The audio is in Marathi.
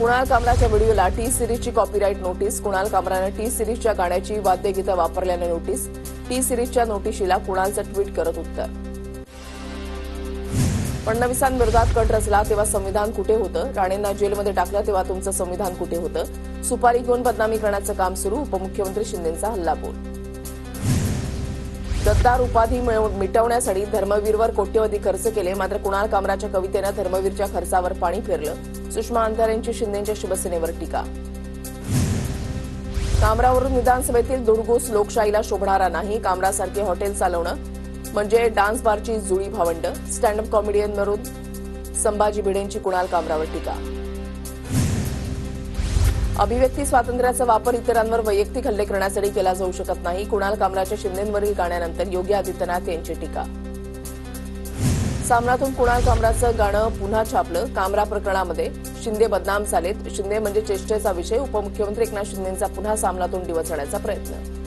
कुणाल कामराच्या व्हिडिओला टी सिरीजची कॉपीराईट नोटीस. कुणाल कामरानं टी सिरीजच्या गाण्याची वाद्यगीतं वापरल्याने नोटीस. टी सिरीजच्या नोटिशीला कुणालचं ट्विट करत उत्तर. फडणवीसांविरोधात कट रचला तेव्हा संविधान कुठे होतं? राणेंना जेलमध्ये टाकलं तेव्हा तुमचं संविधान कुठे होतं? सुपारी घेऊन बदनामी करण्याचं काम सुरू. उपमुख्यमंत्री शिंदेंचा हल्लाबोल. गद्दार उपाधी मिटवण्यासाठी धर्मवीरवर कोट्यवधी खर्च केले, मात्र कुणाल कामराच्या कवितेनं धर्मवीरच्या खर्चावर पाणी फेरलं. सुषमा अंधारेंची शिंदेंच्या शिवसेनेवर टीका. कामरावरून विधानसभेतील धुडगूस लोकशाहीला शोभणारा नाही. कामरासारखे हॉटेल चालवणं म्हणजे डान्स बारची जुळी भावंड. स्टँडअप कॉमेडियनवरून संभाजी भिडेंची कुणाल कामरावर टीका. अभिव्यक्ती स्वातंत्र्याचा वापर इतरांवर वैयक्तिक हल्ले करण्यासाठी केला जाऊ शकत नाही. कुणाल कामराच्या शिंदेंवरील गाण्यानंतर योगी आदित्यनाथ यांची टीका. सामनातून कुणाल कामराचं गाणं पुन्हा छापलं. कामरा प्रकरणामध्ये शिंदे बदनाम झालेत. शिंदे म्हणजे चेष्टेचा विषय. उपमुख्यमंत्री एकनाथ शिंदेंचा पुन्हा सामनातून डिवचण्याचा प्रयत्न.